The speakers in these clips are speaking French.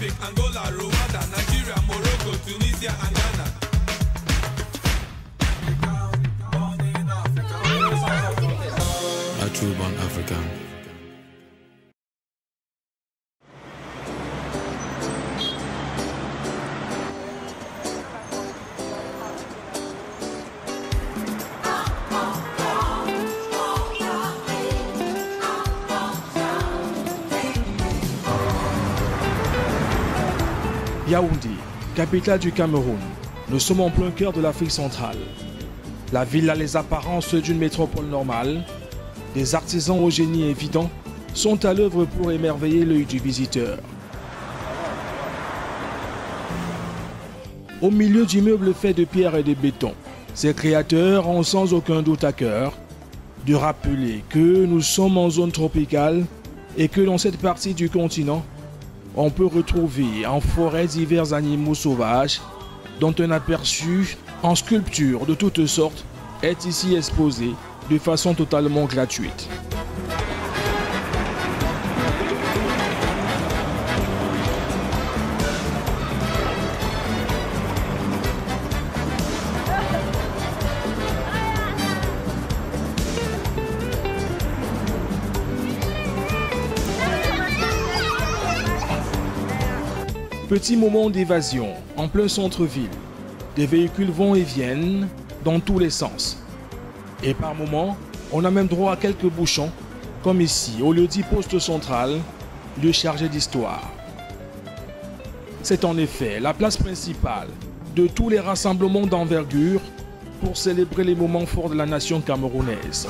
Mozambique, Angola, Rwanda, Nigeria, Morocco, Tunisia, and Ghana. A true born African. Yaoundé, capitale du Cameroun. Nous sommes en plein cœur de l'Afrique centrale. La ville a les apparences d'une métropole normale. Des artisans au génie évident sont à l'œuvre pour émerveiller l'œil du visiteur. Au milieu d'immeubles faits de pierre et de béton, ces créateurs ont sans aucun doute à cœur de rappeler que nous sommes en zone tropicale et que dans cette partie du continent, on peut retrouver en forêt divers animaux sauvages dont un aperçu en sculpture de toutes sortes est ici exposé de façon totalement gratuite. Petit moment d'évasion en plein centre-ville. Des véhicules vont et viennent dans tous les sens. Et par moments, on a même droit à quelques bouchons, comme ici, au lieu-dit poste central, lieu chargé d'histoire. C'est en effet la place principale de tous les rassemblements d'envergure pour célébrer les moments forts de la nation camerounaise.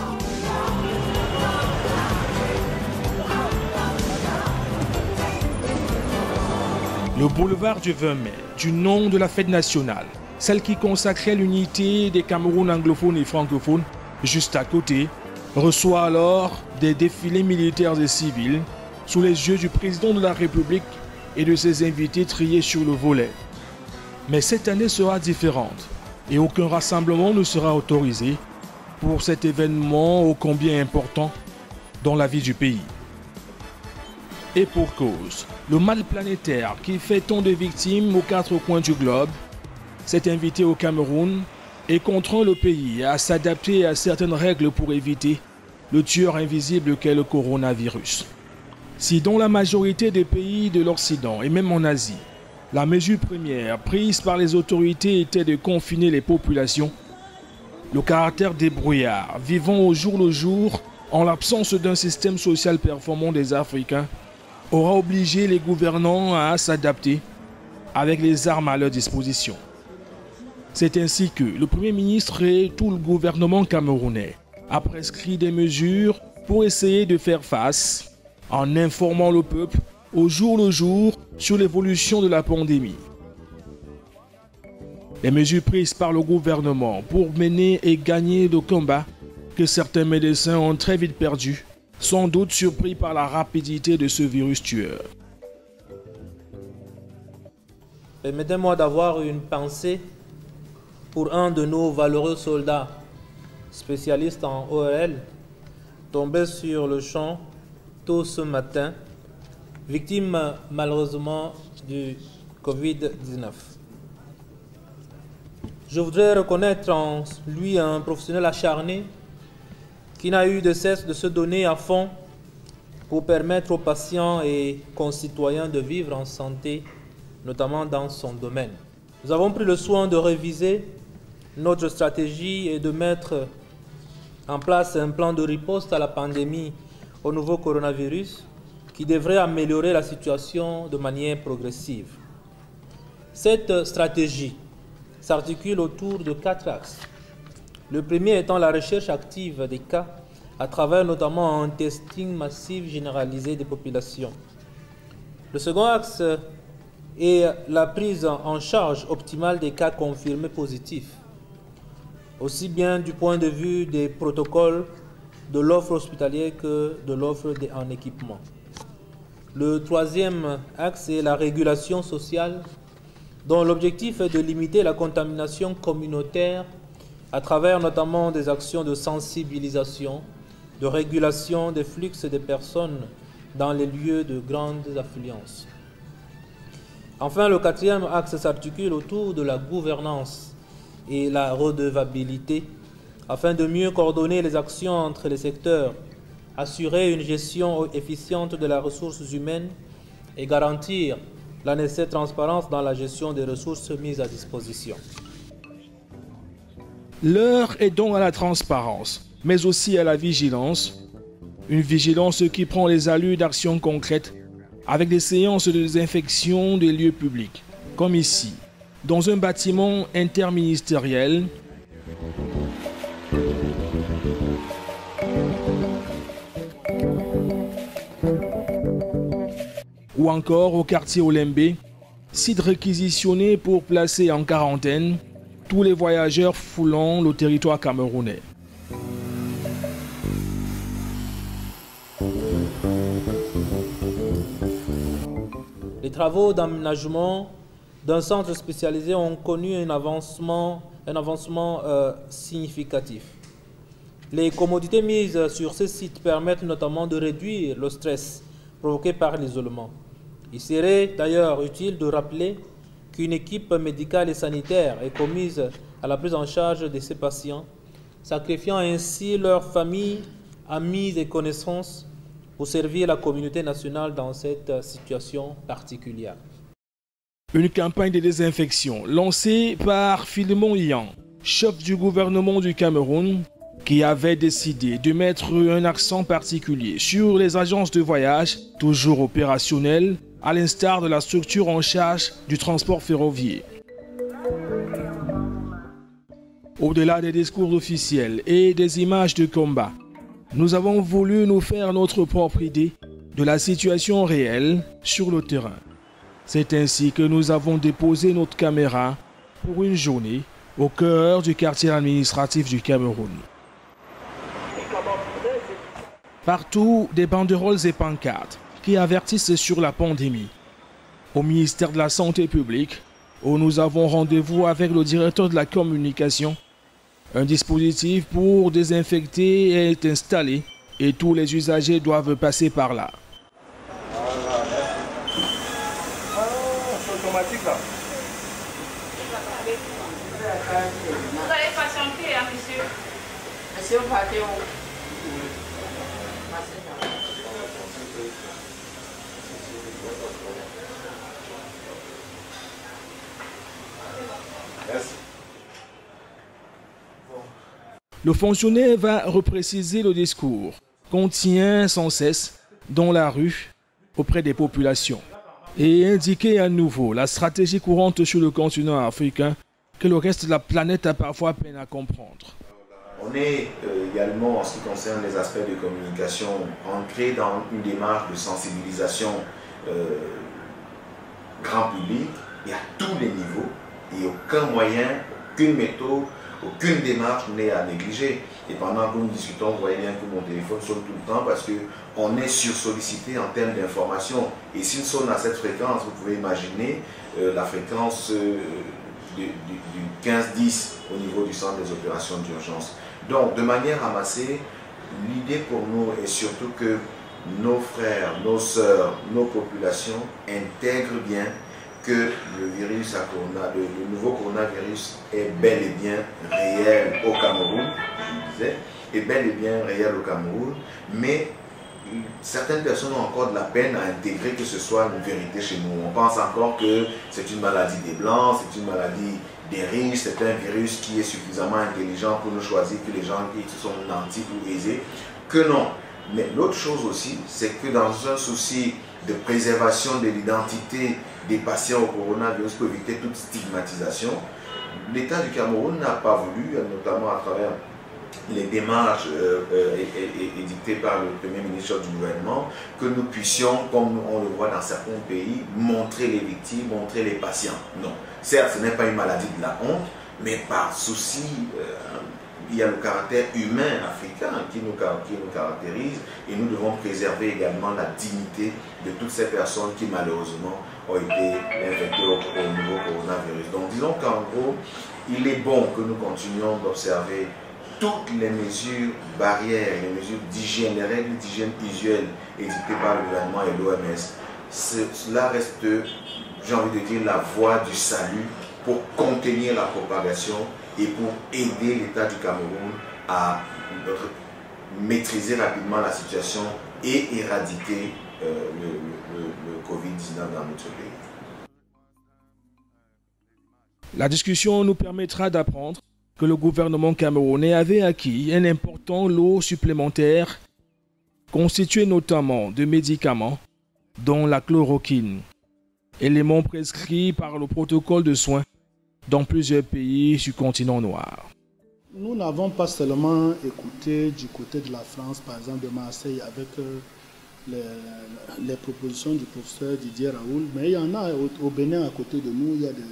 Le boulevard du 20 mai, du nom de la fête nationale, celle qui consacrait l'unité des Cameroun anglophones et francophones, juste à côté, reçoit alors des défilés militaires et civils sous les yeux du président de la République et de ses invités triés sur le volet. Mais cette année sera différente et aucun rassemblement ne sera autorisé pour cet événement ô combien important dans la vie du pays. Et pour cause, le mal planétaire qui fait tant de victimes aux quatre coins du globe s'est invité au Cameroun et contraint le pays à s'adapter à certaines règles pour éviter le tueur invisible qu'est le coronavirus. Si dans la majorité des pays de l'Occident et même en Asie, la mesure première prise par les autorités était de confiner les populations, le caractère débrouillard vivant au jour le jour en l'absence d'un système social performant des Africains aura obligé les gouvernants à s'adapter avec les armes à leur disposition. C'est ainsi que le Premier ministre et tout le gouvernement camerounais a prescrit des mesures pour essayer de faire face en informant le peuple au jour le jour sur l'évolution de la pandémie. Les mesures prises par le gouvernement pour mener et gagner le combat que certains médecins ont très vite perdu, sans doute surpris par la rapidité de ce virus tueur. Permettez-moi d'avoir une pensée pour un de nos valeureux soldats, spécialistes en ORL, tombé sur le champ tôt ce matin, victime malheureusement du Covid-19. Je voudrais reconnaître en lui un professionnel acharné qui n'a eu de cesse de se donner à fond pour permettre aux patients et concitoyens de vivre en santé, notamment dans son domaine. Nous avons pris le soin de réviser notre stratégie et de mettre en place un plan de riposte à la pandémie au nouveau coronavirus qui devrait améliorer la situation de manière progressive. Cette stratégie s'articule autour de 4 axes. Le premier étant la recherche active des cas à travers notamment un testing massif généralisé des populations. Le second axe est la prise en charge optimale des cas confirmés positifs, aussi bien du point de vue des protocoles de l'offre hospitalière que de l'offre en équipement. Le troisième axe est la régulation sociale, dont l'objectif est de limiter la contamination communautaire à travers notamment des actions de sensibilisation, de régulation des flux des personnes dans les lieux de grandes affluences. Enfin, le quatrième axe s'articule autour de la gouvernance et la redevabilité afin de mieux coordonner les actions entre les secteurs, assurer une gestion efficiente de la ressource humaine et garantir la nécessaire transparence dans la gestion des ressources mises à disposition. L'heure est donc à la transparence, mais aussi à la vigilance. Une vigilance qui prend les allures d'actions concrètes avec des séances de désinfection des lieux publics, comme ici, dans un bâtiment interministériel. Ou encore au quartier Olembe, site réquisitionné pour placer en quarantaine tous les voyageurs foulant le territoire camerounais. Les travaux d'aménagement d'un centre spécialisé ont connu un avancement significatif. Les commodités mises sur ces sites permettent notamment de réduire le stress provoqué par l'isolement. Il serait d'ailleurs utile de rappeler qu'une équipe médicale et sanitaire est commise à la prise en charge de ces patients, sacrifiant ainsi leurs familles, amis et connaissances pour servir la communauté nationale dans cette situation particulière. Une campagne de désinfection lancée par Philemon Yan, chef du gouvernement du Cameroun, qui avait décidé de mettre un accent particulier sur les agences de voyage, toujours opérationnelles, à l'instar de la structure en charge du transport ferroviaire. Au-delà des discours officiels et des images de combat, nous avons voulu nous faire notre propre idée de la situation réelle sur le terrain. C'est ainsi que nous avons déposé notre caméra pour une journée au cœur du quartier administratif du Cameroun. Partout, des banderoles et pancartes qui avertissent sur la pandémie. Au ministère de la Santé publique, où nous avons rendez-vous avec le directeur de la communication, un dispositif pour désinfecter est installé et tous les usagers doivent passer par là. C'est automatique là. Vous allez patienter, hein, monsieur. Monsieur, vous partez où? Merci. Le fonctionnaire va repréciser le discours qu'on tient sans cesse dans la rue auprès des populations et indiquer à nouveau la stratégie courante sur le continent africain que le reste de la planète a parfois peine à comprendre. On est également, en ce qui concerne les aspects de communication, ancré dans une démarche de sensibilisation grand public et à tous les niveaux, et aucun moyen, aucune méthode, aucune démarche n'est à négliger. Et pendant que nous discutons, vous voyez bien que mon téléphone sonne tout le temps parce qu'on est sursollicité en termes d'information. Et s'il sonne à cette fréquence, vous pouvez imaginer la fréquence du 15-10 au niveau du centre des opérations d'urgence. Donc, de manière amassée, l'idée pour nous est surtout que nos frères, nos sœurs, nos populations intègrent bien que le virus le nouveau coronavirus est bel et bien réel au Cameroun, je disais, est bel et bien réel au Cameroun, mais certaines personnes ont encore de la peine à intégrer que ce soit une vérité chez nous. On pense encore que c'est une maladie des Blancs, c'est une maladie des riches, c'est un virus qui est suffisamment intelligent pour nous choisir que les gens qui sont nantis ou aisés, que non. Mais l'autre chose aussi, c'est que dans un souci de préservation de l'identité des patients au coronavirus pour éviter toute stigmatisation, l'État du Cameroun n'a pas voulu, notamment à travers les démarches édictées par le Premier ministre du gouvernement, que nous puissions, comme on le voit dans certains pays, montrer les victimes, montrer les patients. Non. Certes, ce n'est pas une maladie de la honte, mais par souci, il y a le caractère humain africain qui nous caractérise et nous devons préserver également la dignité de toutes ces personnes qui malheureusement ont été infectées au nouveau coronavirus. Donc disons qu'en gros, il est bon que nous continuions d'observer toutes les mesures barrières, les mesures d'hygiène, les règles d'hygiène usuelles édictées par le gouvernement et l'OMS. Cela reste j'ai envie de dire, la voie du salut pour contenir la propagation et pour aider l'État du Cameroun à maîtriser rapidement la situation et éradiquer le Covid-19 dans notre pays. La discussion nous permettra d'apprendre que le gouvernement camerounais avait acquis un important lot supplémentaire constitué notamment de médicaments dont la chloroquine, élément prescrit par le protocole de soins dans plusieurs pays du continent noir. Nous n'avons pas seulement écouté du côté de la France, par exemple de Marseille, avec les propositions du professeur Didier Raoul, mais il y en a au Bénin à côté de nous, il y a des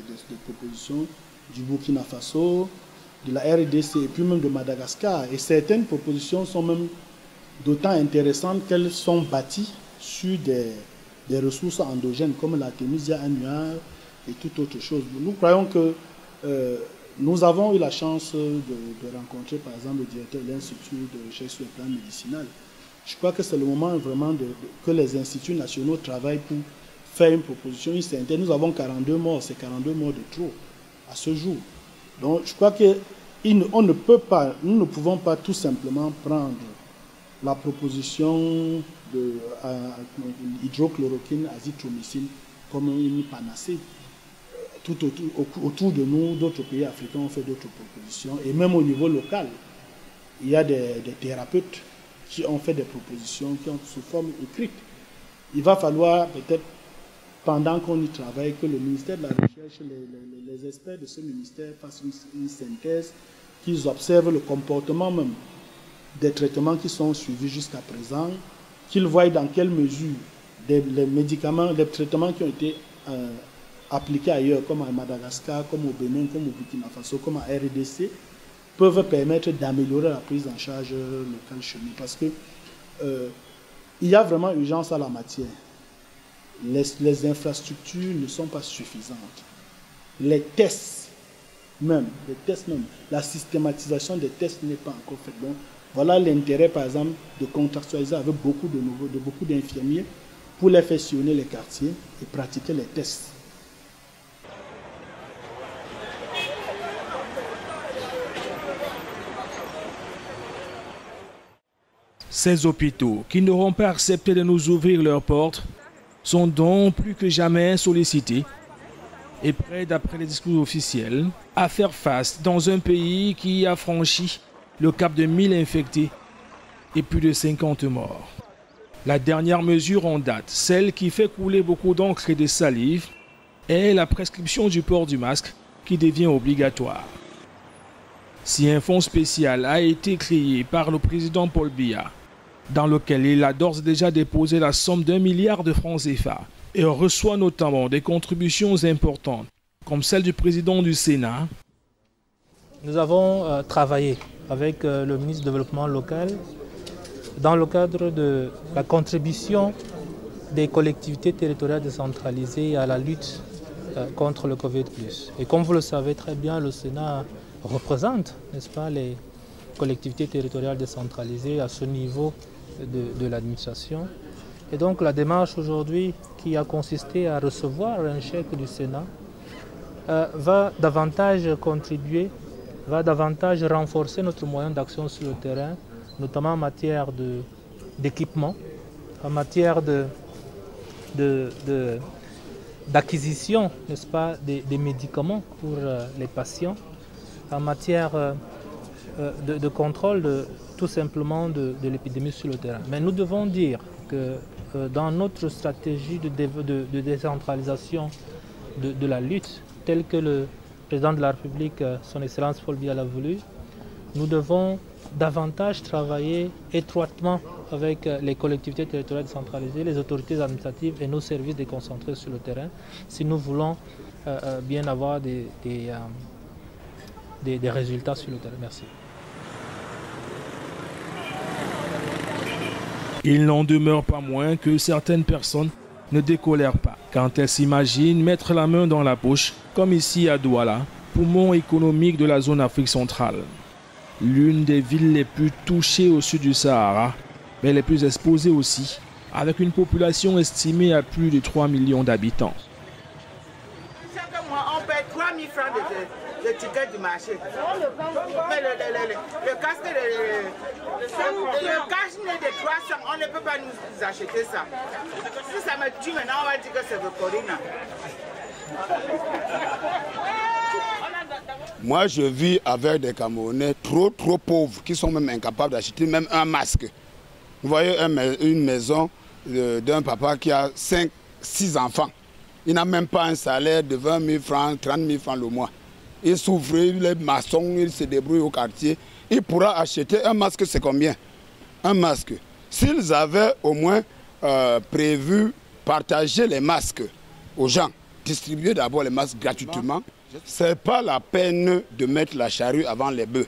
propositions du Burkina Faso, de la RDC et puis même de Madagascar. Et certaines propositions sont même d'autant intéressantes qu'elles sont bâties sur des ressources endogènes comme l'artémisia annua et toute autre chose. Nous croyons que nous avons eu la chance de rencontrer par exemple le directeur de l'Institut de recherche sur le plan médicinal. Je crois que c'est le moment vraiment que les instituts nationaux travaillent pour faire une proposition. Nous avons 42 morts, c'est 42 morts de trop à ce jour. Donc je crois que nous ne pouvons pas tout simplement prendre la proposition de hydrochloroquine, azithromycine comme une panacée. Tout autour de nous, d'autres pays africains ont fait d'autres propositions. Et même au niveau local, il y a des thérapeutes qui ont fait des propositions qui ont sous forme écrite. Il va falloir peut-être, pendant qu'on y travaille, que le ministère de la Recherche, les experts de ce ministère fassent une synthèse, qu'ils observent le comportement même des traitements qui sont suivis jusqu'à présent, qu'ils voient dans quelle mesure les médicaments, les traitements qui ont été appliqués ailleurs, comme à Madagascar, comme au Bénin, comme au Burkina Faso, comme à RDC, peuvent permettre d'améliorer la prise en charge locale chez nous. Parce que il y a vraiment urgence à la matière. Les infrastructures ne sont pas suffisantes. Les tests même, la systématisation des tests n'est pas encore faite. Donc, voilà l'intérêt, par exemple, de contractualiser avec beaucoup d'infirmiers pour les faire sillonner les quartiers et pratiquer les tests. Ces hôpitaux qui n'auront pas accepté de nous ouvrir leurs portes sont donc plus que jamais sollicités et prêts, d'après les discours officiels, à faire face dans un pays qui a franchi le cap de 1000 infectés et plus de 50 morts. La dernière mesure en date, celle qui fait couler beaucoup d'encre et de salive, est la prescription du port du masque qui devient obligatoire. Si un fonds spécial a été créé par le président Paul Biya, dans lequel il a d'ores et déjà déposé la somme d'1 milliard de francs CFA et reçoit notamment des contributions importantes, comme celle du président du Sénat. Nous avons travaillé avec le ministre du Développement local dans le cadre de la contribution des collectivités territoriales décentralisées à la lutte contre le Covid+. Et comme vous le savez très bien, le Sénat représente, n'est-ce pas, les collectivités territoriales décentralisées à ce niveau de l'administration. Et donc la démarche aujourd'hui qui a consisté à recevoir un chèque du Sénat va davantage contribuer, va davantage renforcer notre moyen d'action sur le terrain, notamment en matière d'équipement, en matière d'acquisition, n'est-ce pas, des médicaments pour les patients, en matière de contrôle tout simplement de l'épidémie sur le terrain. Mais nous devons dire que dans notre stratégie de décentralisation de la lutte, telle que le président de la République, son Excellence Paul Biya l'a voulu, nous devons davantage travailler étroitement avec les collectivités territoriales décentralisées, les autorités administratives et nos services déconcentrés sur le terrain, si nous voulons bien avoir des résultats sur le terrain. Merci. Il n'en demeure pas moins que certaines personnes ne décolèrent pas quand elles s'imaginent mettre la main dans la poche, comme ici à Douala, poumon économique de la zone Afrique centrale. L'une des villes les plus touchées au sud du Sahara, mais les plus exposées aussi, avec une population estimée à plus de 3 millions d'habitants. le ticket du marché. Mais le casque, le cache-nez de 300, on ne peut pas nous acheter ça. Si ça me tue maintenant, on va dire que c'est de Corina. Moi, je vis avec des Camerounais trop pauvres qui sont même incapables d'acheter même un masque. Vous voyez une maison d'un papa qui a 5-6 enfants. Il n'a même pas un salaire de 20 000 francs, 30 000 francs le mois. Il souffre, il est maçon, il se débrouille au quartier. Il pourra acheter un masque, c'est combien? Un masque. S'ils avaient au moins prévu partager les masques aux gens, distribuer d'abord les masques gratuitement, ce n'est pas la peine de mettre la charrue avant les bœufs.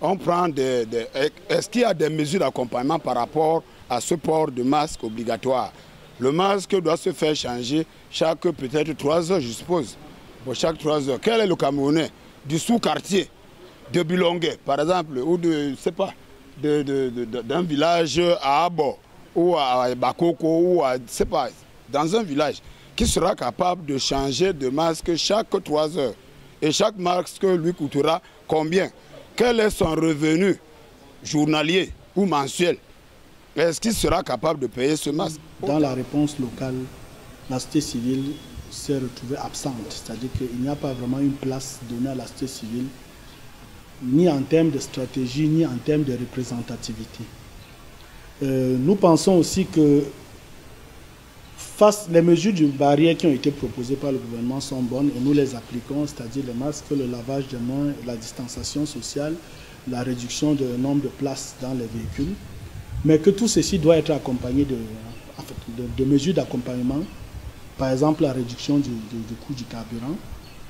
On prend est-ce qu'il y a des mesures d'accompagnement par rapport à ce port de masque obligatoire? Le masque doit se faire changer chaque peut-être 3 heures, je suppose. Pour chaque 3 heures. Quel est le Camerounais du sous-quartier de Bilongué, par exemple, ou de, je sais pas, d'un village à Abo, ou à Bakoko, ou à, je sais pas, dans un village, qui sera capable de changer de masque chaque 3 heures? Et chaque masque lui coûtera combien? Quel est son revenu journalier ou mensuel? Est-ce qu'il sera capable de payer ce masque? Dans la réponse locale, la société civile s'est retrouvée absente. C'est-à-dire qu'il n'y a pas vraiment une place donnée à la société civile, ni en termes de stratégie, ni en termes de représentativité. Nous pensons aussi que les mesures de barrière qui ont été proposées par le gouvernement sont bonnes et nous les appliquons, c'est-à-dire les masques, le lavage des mains, la distanciation sociale, la réduction du nombre de places dans les véhicules. Mais que tout ceci doit être accompagné de mesures d'accompagnement, par exemple la réduction du coût du carburant,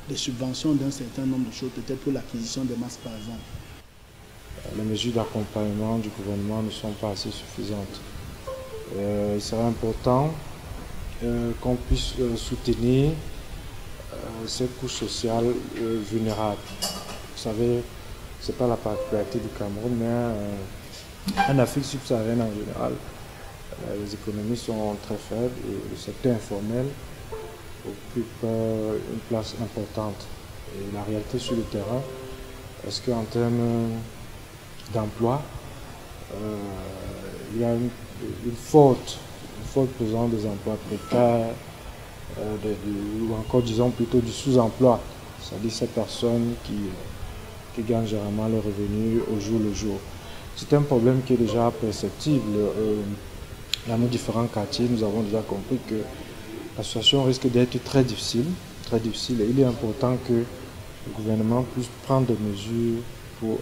des subventions d'un certain nombre de choses, peut-être pour l'acquisition des masques par exemple. Les mesures d'accompagnement du gouvernement ne sont pas assez suffisantes. Il serait important qu'on puisse soutenir ces couches sociales vulnérables. Vous savez, ce n'est pas la particularité du Cameroun, mais en Afrique subsaharienne en général, les économies sont très faibles et le secteur informel occupe une place importante. Et la réalité sur le terrain, est-ce qu'en termes d'emploi, il y a une forte présence des emplois précaires, ou encore disons plutôt du sous-emploi, c'est-à-dire ces personnes qui gagnent généralement leurs revenus au jour le jour. C'est un problème qui est déjà perceptible. Dans nos différents quartiers, nous avons déjà compris que la situation risque d'être très difficile. Et il est important que le gouvernement puisse prendre des mesures pour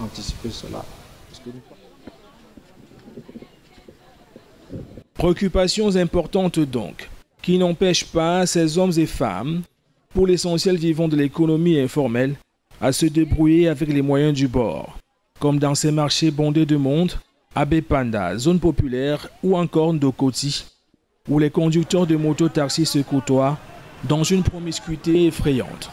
anticiper cela. Préoccupations importantes donc, qui n'empêchent pas ces hommes et femmes, pour l'essentiel vivant de l'économie informelle, à se débrouiller avec les moyens du bord, comme dans ces marchés bondés de monde, à Bepanda, zone populaire, ou encore Ndokoti, où les conducteurs de moto-taxi se côtoient dans une promiscuité effrayante.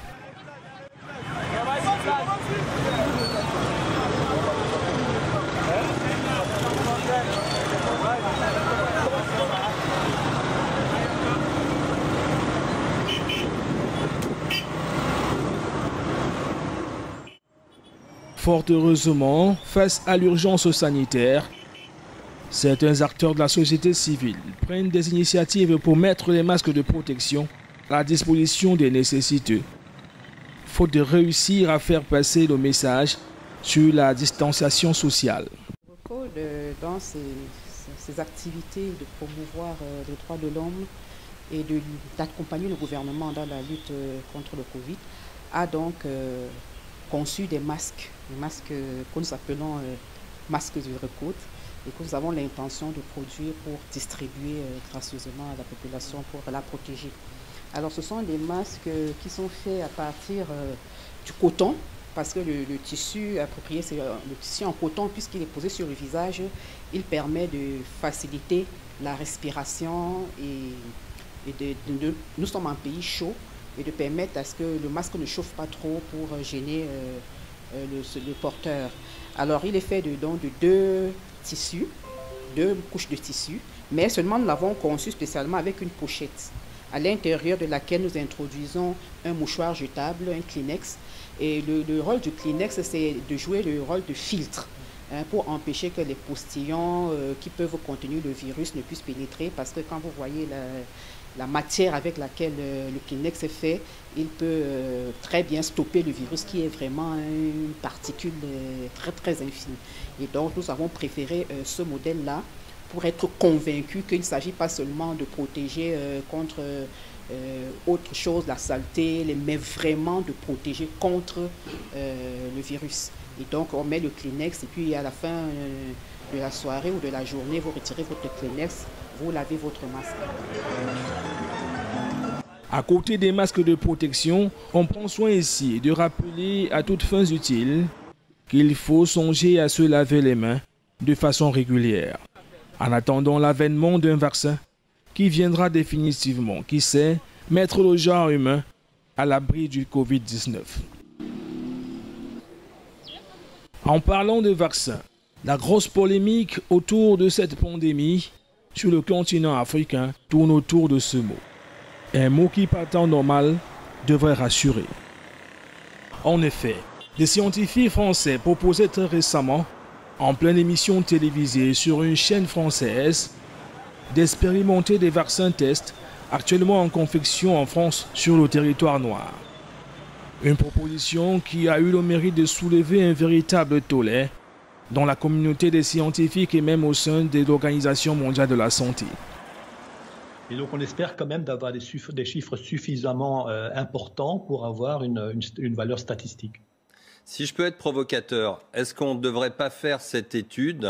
Fort heureusement, face à l'urgence sanitaire, certains acteurs de la société civile prennent des initiatives pour mettre les masques de protection à la disposition des nécessiteux, faute de réussir à faire passer le message sur la distanciation sociale. Dans ces activités de promouvoir les droits de l'homme et d'accompagner le gouvernement dans la lutte contre le Covid, a donc conçu des masques que nous appelons masques de recôte et que nous avons l'intention de produire pour distribuer gracieusement à la population pour la protéger. Alors ce sont des masques qui sont faits à partir du coton, parce que le tissu approprié, c'est le tissu en coton, puisqu'il est posé sur le visage, il permet de faciliter la respiration et nous sommes en pays chaud, et de permettre à ce que le masque ne chauffe pas trop pour gêner le porteur. Alors il est fait de 2 tissus, 2 couches de tissu, mais seulement nous l'avons conçu spécialement avec une pochette. à l'intérieur de laquelle nous introduisons un mouchoir jetable, un Kleenex. Et le rôle du Kleenex, c'est de jouer le rôle de filtre pour empêcher que les postillons qui peuvent contenir le virus ne puissent pénétrer, parce que quand vous voyez la matière avec laquelle le Kleenex est fait, il peut très bien stopper le virus qui est vraiment une particule très très infime. Et donc nous avons préféré ce modèle-là pour être convaincus qu'il ne s'agit pas seulement de protéger contre autre chose, la saleté, mais vraiment de protéger contre le virus. Et donc on met le Kleenex et puis à la fin de la soirée ou de la journée, vous retirez votre Kleenex, vous lavez votre masque. À côté des masques de protection, on prend soin ici de rappeler à toutes fins utiles qu'il faut songer à se laver les mains de façon régulière, en attendant l'avènement d'un vaccin qui viendra définitivement, qui sait, mettre le genre humain à l'abri du Covid-19. En parlant de vaccins, la grosse polémique autour de cette pandémie sur le continent africain tourne autour de ce mot. Un mot qui, par temps normal, devrait rassurer. En effet, des scientifiques français proposaient très récemment, en pleine émission télévisée sur une chaîne française, d'expérimenter des vaccins tests actuellement en confection en France sur le territoire noir. Une proposition qui a eu le mérite de soulever un véritable tollé dans la communauté des scientifiques et même au sein de l'Organisation mondiale de la santé. Et donc on espère quand même d'avoir des chiffres suffisamment importants pour avoir une valeur statistique. Si je peux être provocateur, est-ce qu'on ne devrait pas faire cette étude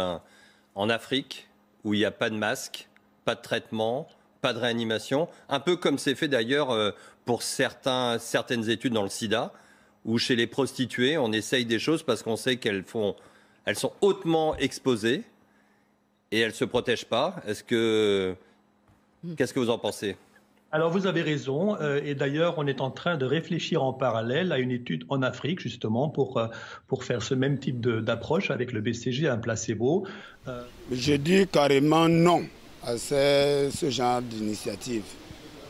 en Afrique où il n'y a pas de masque, pas de traitement, pas de réanimation, un peu comme c'est fait d'ailleurs pour certaines études dans le sida, où chez les prostituées, on essaye des choses parce qu'on sait qu'elles sont hautement exposées et elles ne se protègent pas. Qu'est-ce que vous en pensez ? Alors vous avez raison, et d'ailleurs on est en train de réfléchir en parallèle à une étude en Afrique justement pour faire ce même type d'approche avec le BCG, un placebo. Je dis carrément non à ce genre d'initiative.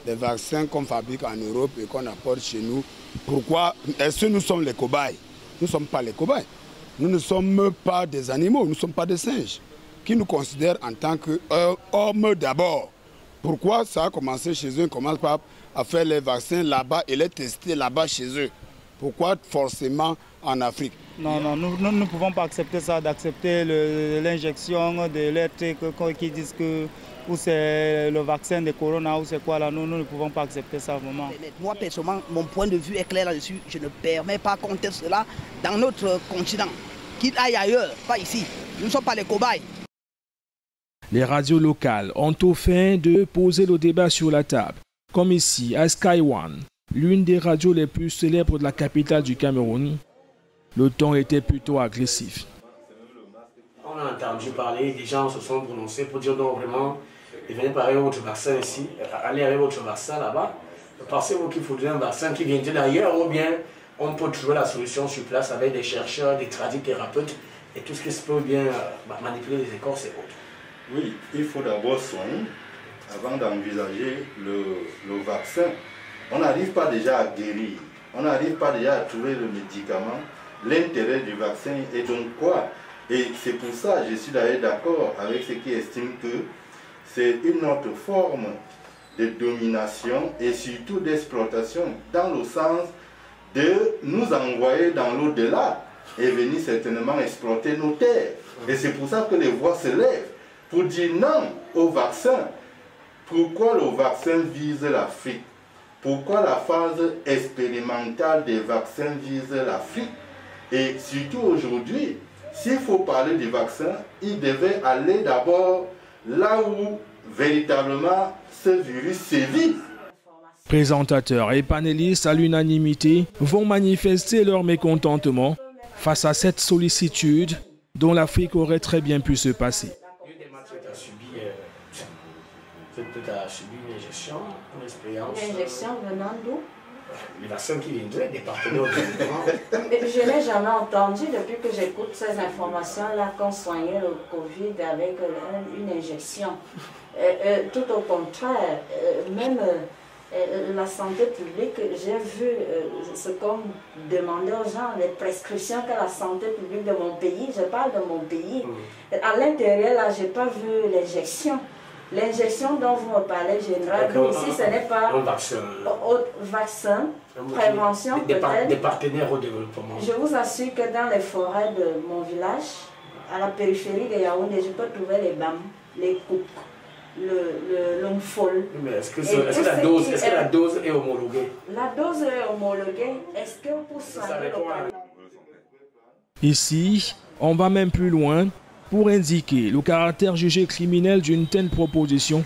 Les vaccins qu'on fabrique en Europe et qu'on apporte chez nous, pourquoi est-ce que nous sommes les cobayes? Nous ne sommes pas les cobayes. Nous ne sommes pas des animaux, nous ne sommes pas des singes, qui nous considèrent en tant qu'hommes d'abord. Pourquoi ça a commencé chez eux, on commence pas à faire les vaccins là-bas et les tester là-bas chez eux? Pourquoi forcément en Afrique? Non, nous ne pouvons pas accepter ça, d'accepter l'injection de l'ERT qui disent que ou c'est le vaccin de Corona ou c'est quoi là, nous ne pouvons pas accepter ça vraiment. Moi personnellement, mon point de vue est clair là-dessus. Je ne permets pas qu'on teste cela dans notre continent. Qu'il aille ailleurs, pas ici. Nous ne sommes pas les cobayes. Les radios locales ont tout fait de poser le débat sur la table, comme ici à Sky One, l'une des radios les plus célèbres de la capitale du Cameroun. Le ton était plutôt agressif. On a entendu parler, des gens se sont prononcés pour dire non vraiment, venez parler votre vaccin ici, allez avec votre vaccin là-bas. Pensez-vous qu'il faudrait un vaccin qui viendrait d'ailleurs ou bien on peut trouver la solution sur place avec des chercheurs, des tradithérapeutes et tout ce qui se peut bien manipuler les écorces et autres. Oui, il faut d'abord soigner avant d'envisager le vaccin. On n'arrive pas déjà à guérir, on n'arrive pas déjà à trouver le médicament. L'intérêt du vaccin est donc quoi? Et c'est pour ça que je suis d'ailleurs d'accord avec ceux qui estiment que c'est une autre forme de domination et surtout d'exploitation dans le sens de nous envoyer dans l'au-delà et venir certainement exploiter nos terres. Et c'est pour ça que les voix se lèvent pour dire non au vaccin. Pourquoi le vaccin vise l'Afrique? Pourquoi la phase expérimentale des vaccins vise l'Afrique? Et surtout aujourd'hui, s'il faut parler du vaccin, il devait aller d'abord là où véritablement ce virus sévit. Présentateurs et panélistes à l'unanimité vont manifester leur mécontentement face à cette sollicitude dont l'Afrique aurait très bien pu se passer. Peut-être a subi une injection, une expérience. Une injection venant d'où? Les vaccins qui viendraient des partenaires au gouvernement. Je n'ai jamais entendu depuis que j'écoute ces informations-là qu'on soignait le Covid avec une injection. Tout au contraire, même la santé publique, j'ai vu ce qu'on demandait aux gens, les prescriptions que la santé publique de mon pays, je parle de mon pays. À l'intérieur, là, je n'ai pas vu l'injection. L'injection dont vous me parlez, général, ici, ce n'est pas un vaccin. Vaccin, prévention peut-être. Des partenaires au développement. Je vous assure que dans les forêts de mon village, à la périphérie de Yaoundé, je peux trouver les bambous, les coups. Le folle. Mais est-ce que la dose est homologuée? La dose est homologuée. Est-ce que pour soigner le problème? Ici, on va même plus loin pour indiquer le caractère jugé criminel d'une telle proposition,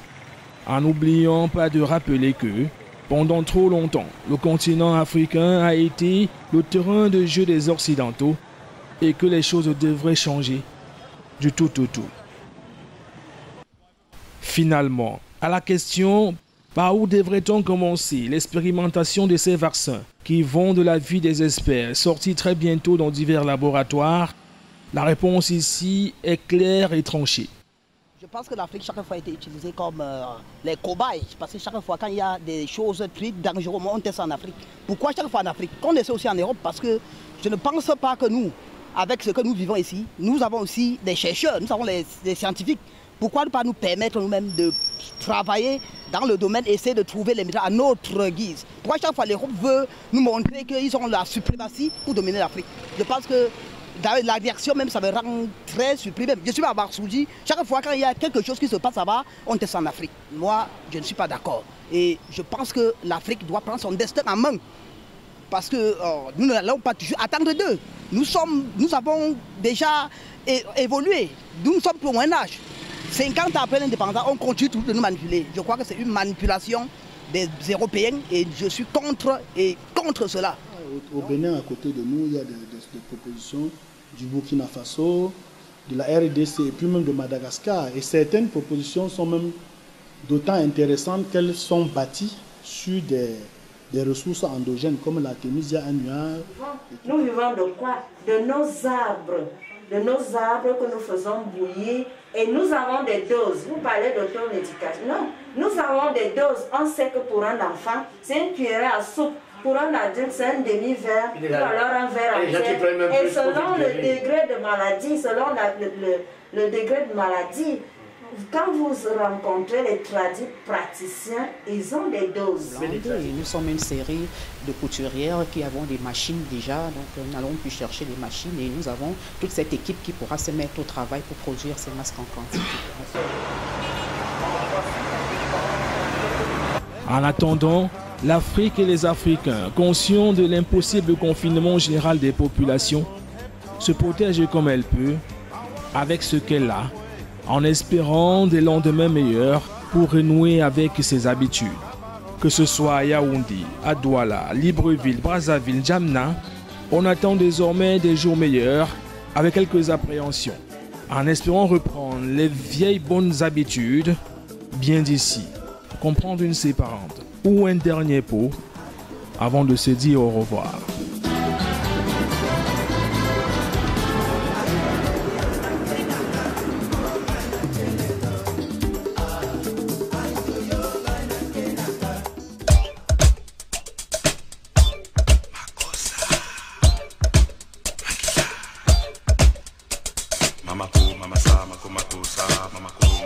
en n'oubliant pas de rappeler que, pendant trop longtemps, le continent africain a été le terrain de jeu des Occidentaux et que les choses devraient changer du tout au tout. Finalement, à la question par où devrait-on commencer l'expérimentation de ces vaccins qui vont de la vie des experts sortis très bientôt dans divers laboratoires, la réponse ici est claire et tranchée. Je pense que l'Afrique chaque fois a été utilisée comme les cobayes, parce que chaque fois quand il y a des choses très dangereuses, on teste en Afrique. Pourquoi chaque fois en Afrique? Qu'on essaie aussi en Europe, parce que je ne pense pas que nous, avec ce que nous vivons ici, nous avons aussi des chercheurs, nous avons des scientifiques. Pourquoi ne pas nous permettre nous-mêmes de travailler dans le domaine et essayer de trouver les méthodes à notre guise? Pourquoi chaque fois l'Europe veut nous montrer qu'ils ont la suprématie pour dominer l'Afrique? Je pense que dans la direction même, ça me rend très surpris. Même. Je suis à Barsouji, chaque fois quand il y a quelque chose qui se passe là-bas, on teste en Afrique. Moi, je ne suis pas d'accord. Et je pense que l'Afrique doit prendre son destin en main. Parce que nous n'allons pas toujours attendre d'eux. Nous avons déjà évolué. Nous sommes pour un âge. 50 ans après l'indépendance, on continue toujours de nous manipuler. Je crois que c'est une manipulation des Européens et je suis contre cela. Au Bénin, à côté de nous, il y a des propositions du Burkina Faso, de la RDC et puis même de Madagascar. Et certaines propositions sont même d'autant intéressantes qu'elles sont bâties sur des ressources endogènes comme la Tunisie, un nuage. Nous vivons de quoi? De nos arbres. De nos arbres que nous faisons bouillir et nous avons des doses. Vous parlez d'automédication. Non, nous avons des doses. On sait que pour un enfant, c'est une cuillerée à soupe. Pour un adulte, c'est un demi-verre, ou alors un verre entier. Et selon le degré de maladie, selon le degré de maladie, quand vous rencontrez les tradis praticiens, ils ont des doses. Nous sommes une série de couturières qui avons des machines déjà, donc nous allons plus chercher des machines et nous avons toute cette équipe qui pourra se mettre au travail pour produire ces masques en quantité. En attendant, l'Afrique et les Africains, conscients de l'impossible confinement général des populations, se protègent comme elle peut, avec ce qu'elle a, en espérant des lendemains meilleurs pour renouer avec ses habitudes. Que ce soit à Yaoundé, à Douala, Libreville, Brazzaville, Djamna, on attend désormais des jours meilleurs avec quelques appréhensions, en espérant reprendre les vieilles bonnes habitudes bien d'ici, comprendre une séparante ou un dernier pot avant de se dire au revoir. Mama ko, mama sa, mako, mako sa, mama ko.